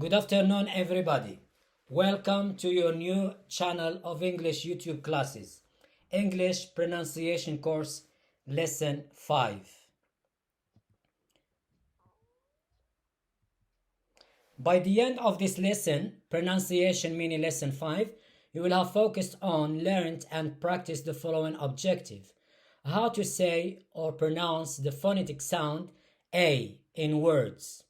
Good afternoon, everybody. Welcome to your new channel of English YouTube classes, English Pronunciation Course, Lesson 5. By the end of this lesson, Pronunciation Mini Lesson 5, you will have focused on, learned, and practiced the following objective: how to say or pronounce the phonetic sound A in words.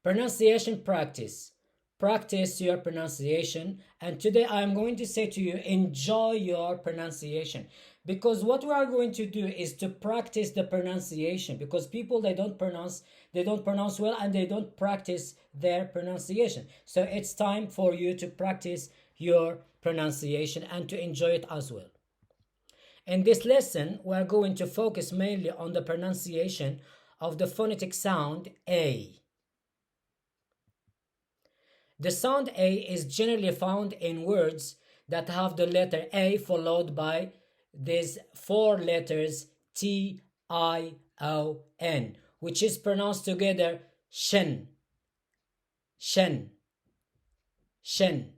Pronunciation practice. Practice your pronunciation, and today I am going to say to you, enjoy your pronunciation, because what we are going to do is to practice the pronunciation, because people they don't pronounce well, and they don't practice their pronunciation. So it's time for you to practice your pronunciation and to enjoy it as well. In this lesson, we are going to focus mainly on the pronunciation of the phonetic sound A. The sound A is generally found in words that have the letter A followed by these four letters T-I-O-N, which is pronounced together shen, shen, shen.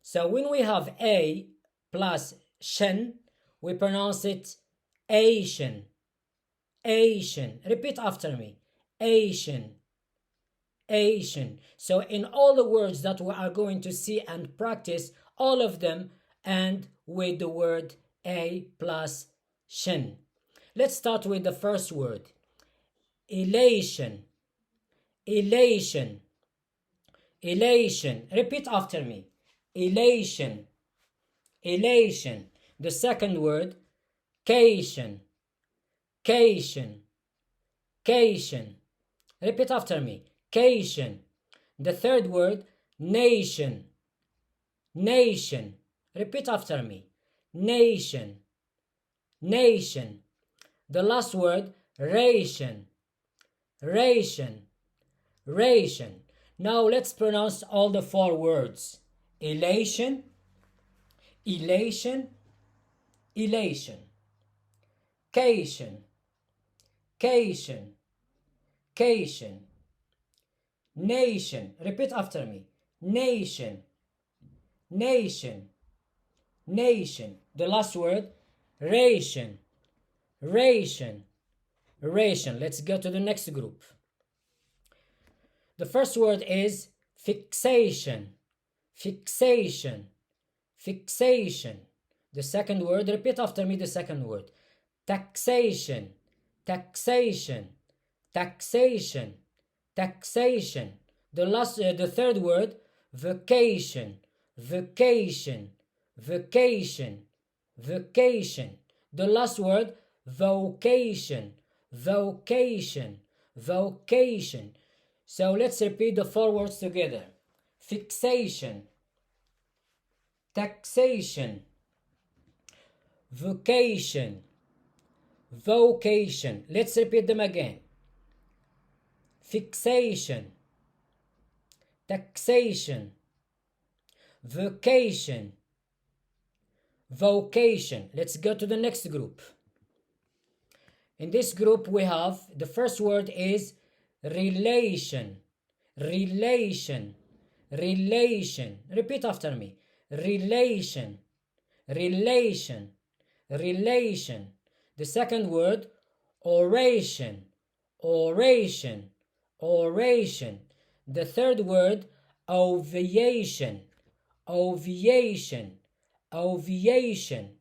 So when we have A plus shen, we pronounce it Asian, Asian. Repeat after me, Asian, Asian. So in all the words that we are going to see and practice, all of them end with the word A plus shin. Let's start with the first word. Elation, elation, elation. Repeat after me. Elation, elation. The second word, cation, cation, cation. Repeat after me. Cation. The third word, nation, nation. Repeat after me. Nation, nation. The last word, ration, ration, ration. Now let's pronounce all the four words. Elation, elation, elation. Cation, cation, cation. Nation. Repeat after me. Nation, nation, nation. The last word, ration, ration, ration. Let's go to the next group. The first word is fixation, fixation, fixation. The second word, repeat after me the second word. Taxation, taxation, taxation, taxation. The third word, vacation, vacation, vacation, vacation. The last word, vocation, vocation, vocation. So let's repeat the four words together. Fixation, taxation, vocation, vocation. Let's repeat them again. Fixation, taxation, vocation, vocation. Let's go to the next group. In this group we have, the first word is relation, relation, relation. Repeat after me. Relation, relation, relation. The second word, oration, oration, oration. The third word, ovation, ovation, ovation,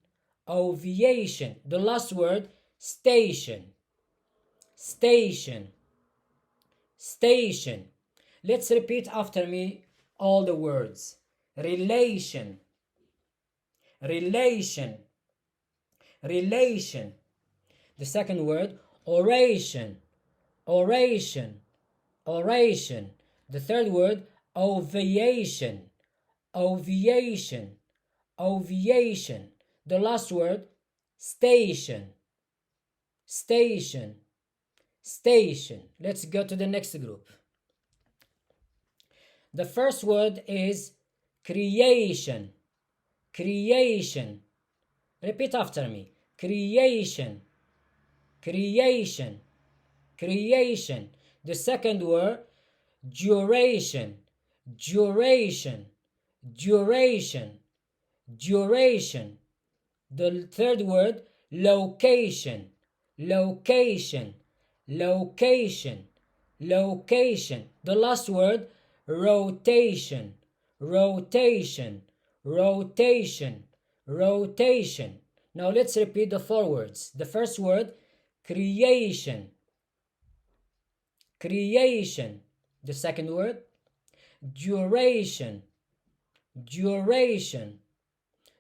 ovation. The last word, station, station, station. Let's repeat after me all the words. Relation, relation, relation. The second word, oration, oration, oration. The third word, ovation, ovation, ovation. The last word, station, station, station. Let's go to the next group. The first word is creation, creation. Repeat after me. Creation, creation, creation. The second word, duration, duration, duration, duration. The third word, location, location, location, location. The last word, rotation, rotation, rotation, rotation. Now let's repeat the four words. The first word, creation, creation. The second word, duration, duration.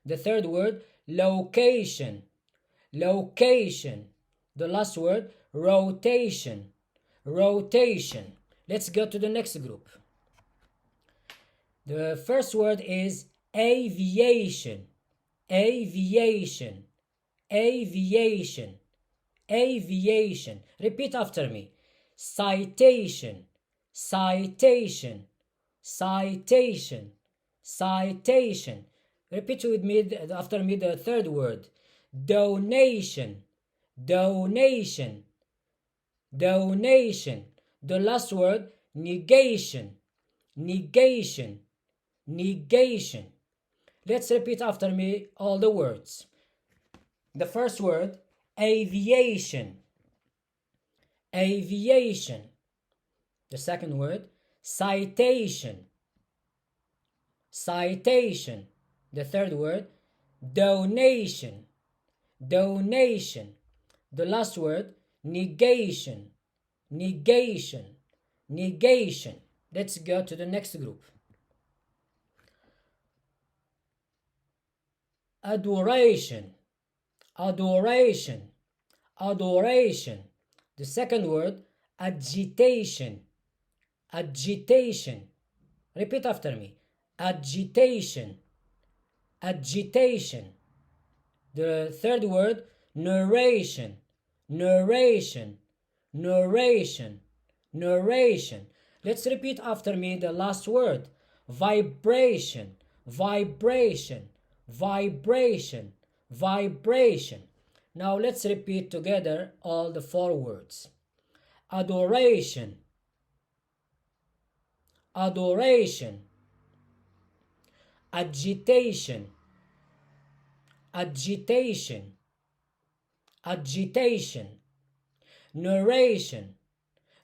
The third word, location, location. The last word, rotation, rotation. Let's go to the next group. The first word is aviation, aviation, aviation, aviation. Repeat after me. Citation, citation, citation, citation. Repeat with me after me the third word. Donation, donation, donation. The last word, negation, negation, negation. Let's repeat after me all the words. The first word, aviation, aviation. The second word, citation, citation. The third word, donation, donation. The last word, negation, negation, negation. Let's go to the next group. Adoration, adoration, adoration. The second word, agitation, agitation. Repeat after me. Agitation, agitation. The third word, narration, narration, narration, narration. Let's repeat after me the last word. Vibration, vibration, vibration, vibration. Now let's repeat together all the four words. Adoration, adoration, agitation, agitation, agitation, narration,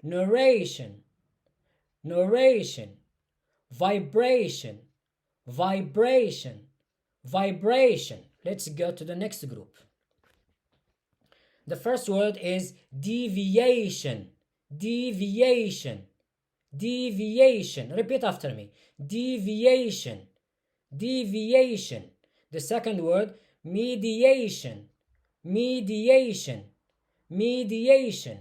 narration, narration, vibration, vibration, vibration. Let's go to the next group. The first word is deviation, deviation, deviation. Repeat after me. Deviation, deviation. The second word, mediation, mediation, mediation,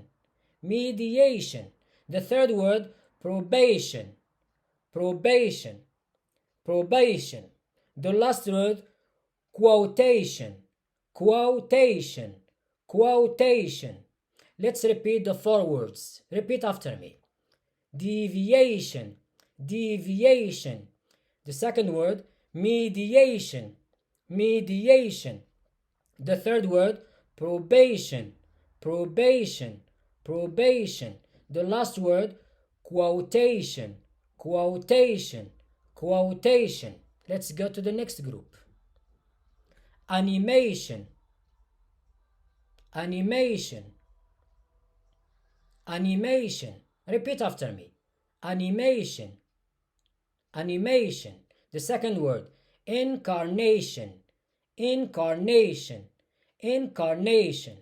mediation. The third word, probation, probation, probation. The last word, quotation, quotation, quotation. Let's repeat the four words. Repeat after me. Deviation, deviation. The second word, mediation, mediation. The third word, probation, probation, probation. The last word, quotation, quotation, quotation. Let's go to the next group. Animation, animation, animation. Repeat after me. Animation, animation. The second word, incarnation, incarnation, incarnation,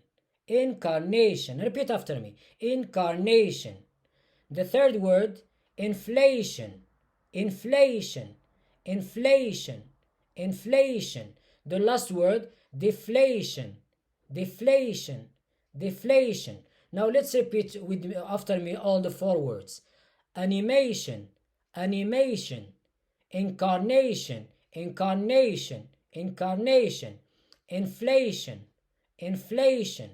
incarnation. Repeat after me. Incarnation. The third word, inflation, inflation, inflation, inflation. The last word, deflation, deflation, deflation. Now let's repeat with after me all the four words. Animation, animation, incarnation, incarnation, incarnation, inflation, inflation,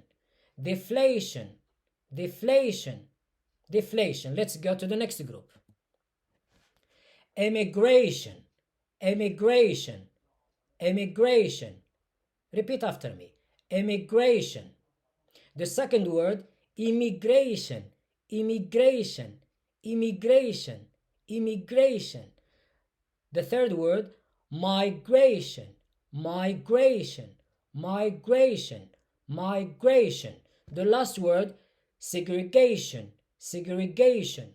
deflation, deflation, deflation. Let's go to the next group. Emigration, emigration, emigration. Repeat after me. Emigration. The second word, immigration, immigration, immigration, immigration. The third word, migration, migration, migration, migration. The last word, segregation, segregation,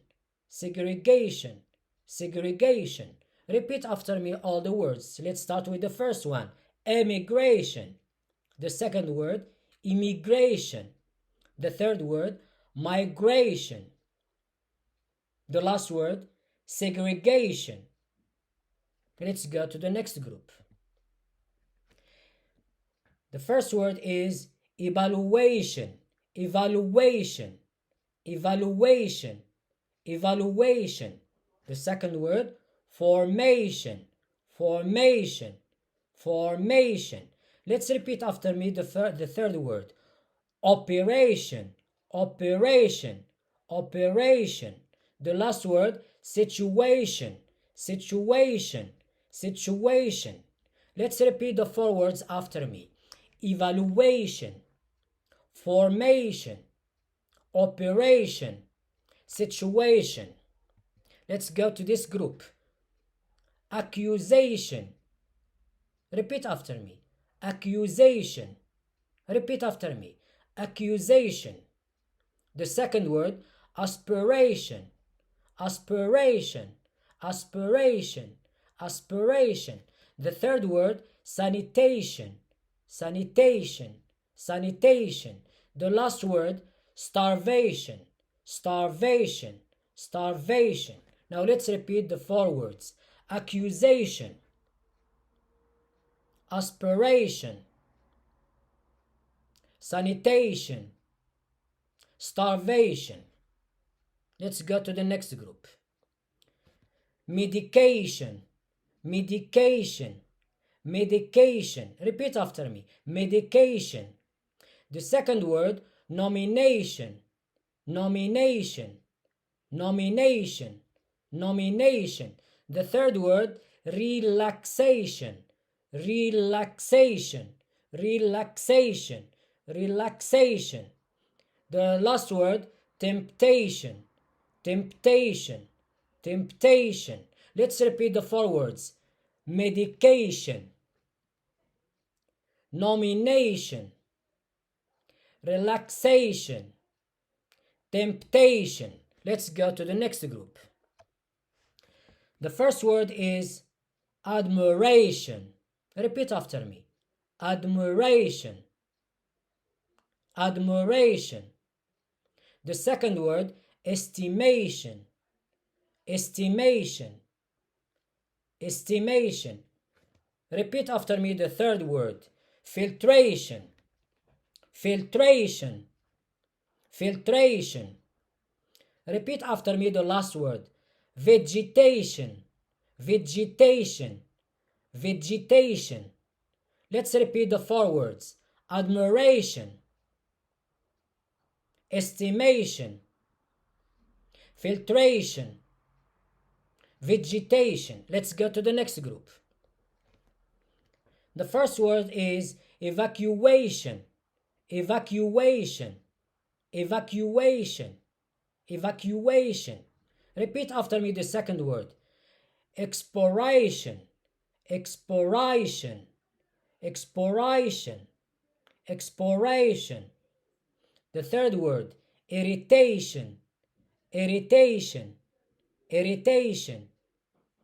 segregation, segregation. Repeat after me all the words. Let's start with the first one, emigration. The second word, immigration. The third word, migration. The last word, segregation. Let's go to the next group. The first word is evaluation, evaluation, evaluation, evaluation. The second word, formation, formation, formation. Let's repeat after me the third word, operation, operation, operation. The last word, situation, situation, situation. Let's repeat the four words after me. Evaluation, formation, operation, situation. Let's go to this group. Accusation. Repeat after me. Accusation. Repeat after me. Accusation. The second word, aspiration, aspiration, aspiration, aspiration. The third word, sanitation, sanitation, sanitation. The last word, starvation, starvation, starvation. Now let's repeat the four words. Accusation, aspiration, sanitation, starvation. Let's go to the next group. Medication, medication, medication. Repeat after me. Medication. The second word, nomination, nomination, nomination, nomination. The third word, relaxation, relaxation, relaxation, relaxation. The last word, temptation, temptation, temptation. Let's repeat the four words. Medication, nomination, relaxation, temptation. Let's go to the next group. The first word is admiration. Repeat after me. Admiration, admiration. The second word, estimation, estimation, estimation. Repeat after me the third word, filtration, filtration, filtration. Repeat after me the last word, vegetation, vegetation, vegetation. Let's repeat the four words, admiration, estimation, filtration, vegetation. Let's go to the next group. The first word is evacuation, evacuation, evacuation, evacuation. Repeat after me the second word, exploration, exploration, exploration, exploration. The third word, irritation, irritation, irritation,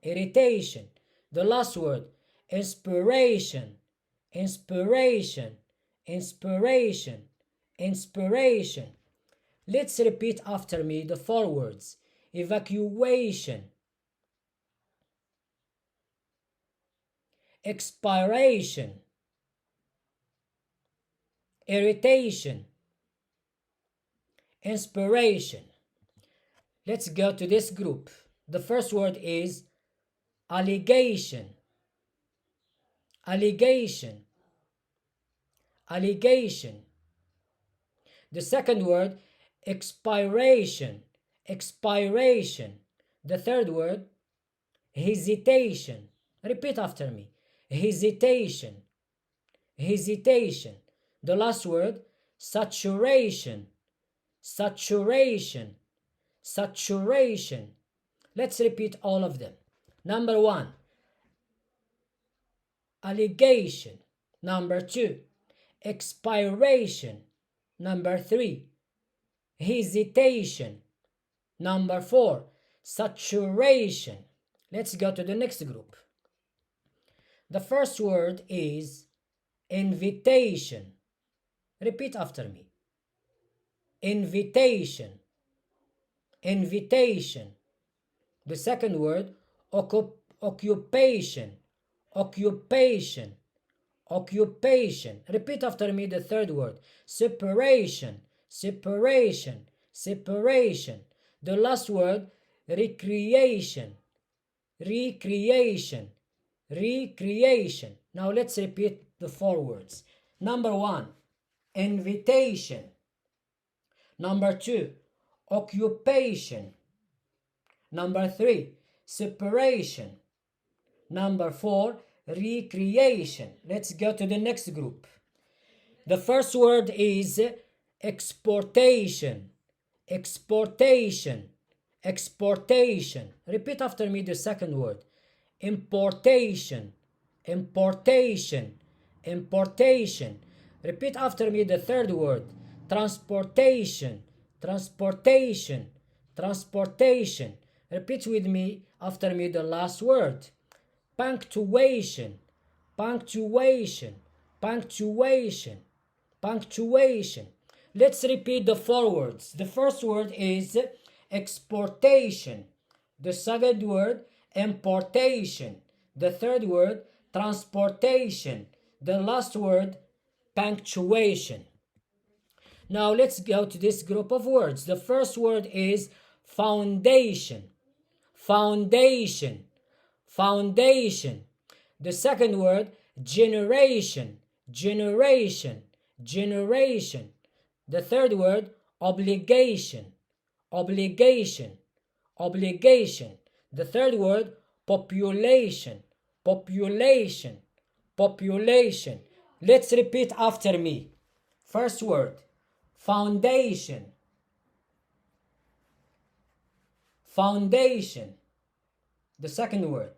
irritation. The last word, inspiration, inspiration, inspiration, inspiration. Let's repeat after me the four words, evacuation, expiration, irritation, inspiration. Let's go to this group. The first word is allegation, allegation, allegation. The second word, expiration, expiration. The third word, hesitation. Repeat after me. Hesitation, hesitation. The last word, saturation, saturation, saturation. Let's repeat all of them. Number 1, allegation. Number 2, expiration. Number 3, hesitation. Number 4, saturation. Let's go to the next group. The first word is invitation. Repeat after me. Invitation. Invitation. The second word, occupation. Occupation. Occupation. Repeat after me the third word, separation. Separation. Separation. The last word, recreation. Recreation. Recreation. Now let's repeat the 4 words. Number 1, invitation. Number 2, occupation. Number 3, separation. Number 4, recreation. Let's go to the next group. The first word is exportation. Exportation. Exportation. Repeat after me the second word, importation. Importation. Importation. Repeat after me the third word, transportation. Transportation. Transportation. Repeat with me after me the last word, punctuation. Punctuation. Punctuation. Punctuation. Let's repeat the 4 words. The first word is exportation. The second word, importation. The third word, transportation. The last word, punctuation. Now let's go to this group of words. The first word is foundation. Foundation. Foundation. The second word, generation. Generation. Generation. The third word, obligation. Obligation. Obligation. The third word, population. Population. Population. Let's repeat after me. First word, foundation. Foundation. The second word,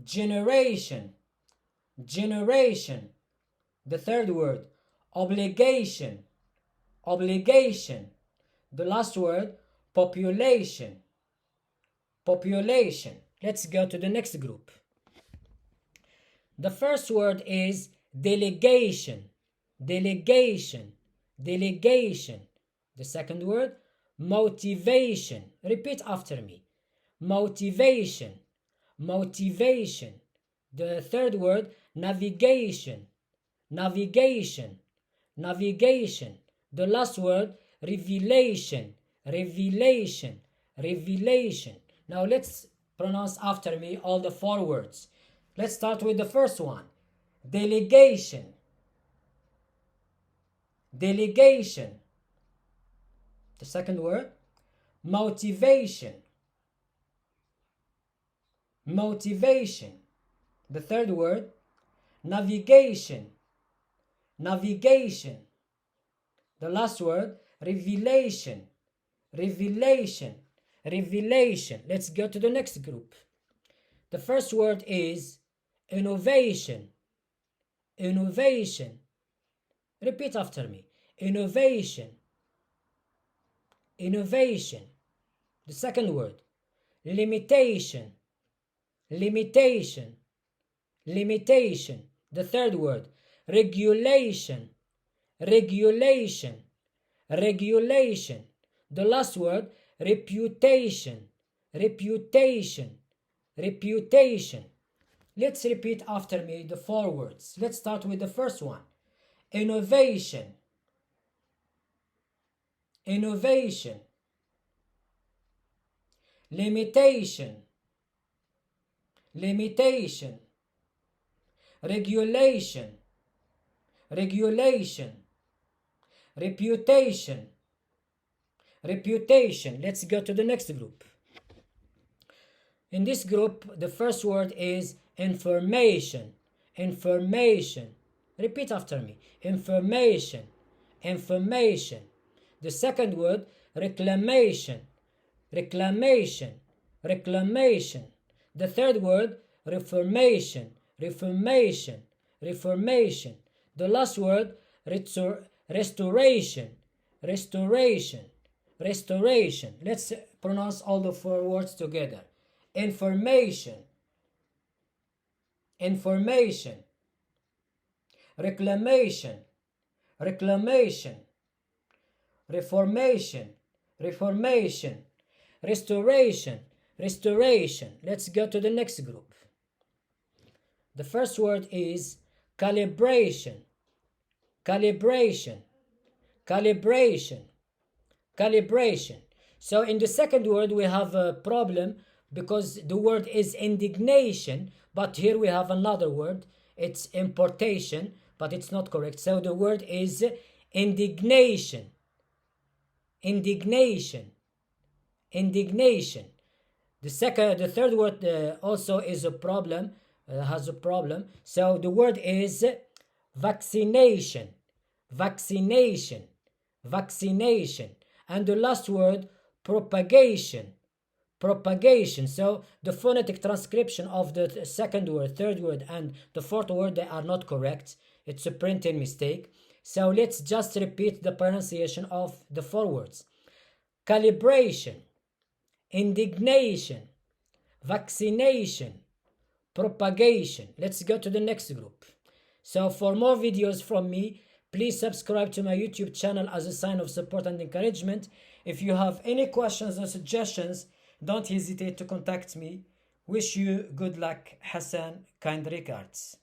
generation. Generation. The third word, obligation. Obligation. The last word, population. Population. Let's go to the next group. The first word is delegation. Delegation. Delegation. The second word, motivation. Repeat after me. Motivation. Motivation. The third word, navigation. Navigation. Navigation. The last word, revelation. Revelation. Revelation. Now let's pronounce after me all the 4 words. Let's start with the first one, delegation. Delegation. The second word, motivation. Motivation. The third word, navigation. Navigation. The last word, revelation. Revelation. Revelation. Let's go to the next group. The first word is innovation. Innovation. Repeat after me. Innovation. Innovation. The second word, limitation. Limitation. Limitation. The third word, regulation. Regulation. Regulation. The last word, reputation. Reputation. Reputation. Let's repeat after me the 4 words. Let's start with the first one, innovation. Innovation. Limitation. Limitation. Regulation. Regulation. Reputation. Reputation. Let's go to the next group. In this group, the first word is information. Information. Repeat after me. Information. Information. The second word, reclamation. reclamation, reclamation. The third word, reformation, reformation, reformation. The last word, restoration, restoration, restoration. Let's pronounce all the four words together. Information, information, reclamation, reclamation, reformation, reformation, restoration, restoration. Let's go to the next group. The first word is calibration, calibration, calibration, calibration. So in the second word we have a problem because the word is indignation, but here we have another word. It's importation, but it's not correct. So the word is indignation, indignation, indignation. The third word also is a problem, has a problem. So the word is vaccination, vaccination, vaccination. And the last word, propagation, propagation. So the phonetic transcription of the second word, third word, and the fourth word, they are not correct. It's a printing mistake. So let's just repeat the pronunciation of the four words. Calibration, indignation, vaccination, propagation. Let's go to the next group. So for more videos from me, please subscribe to my YouTube channel as a sign of support and encouragement. If you have any questions or suggestions, don't hesitate to contact me. Wish you good luck. Hassane, kind regards.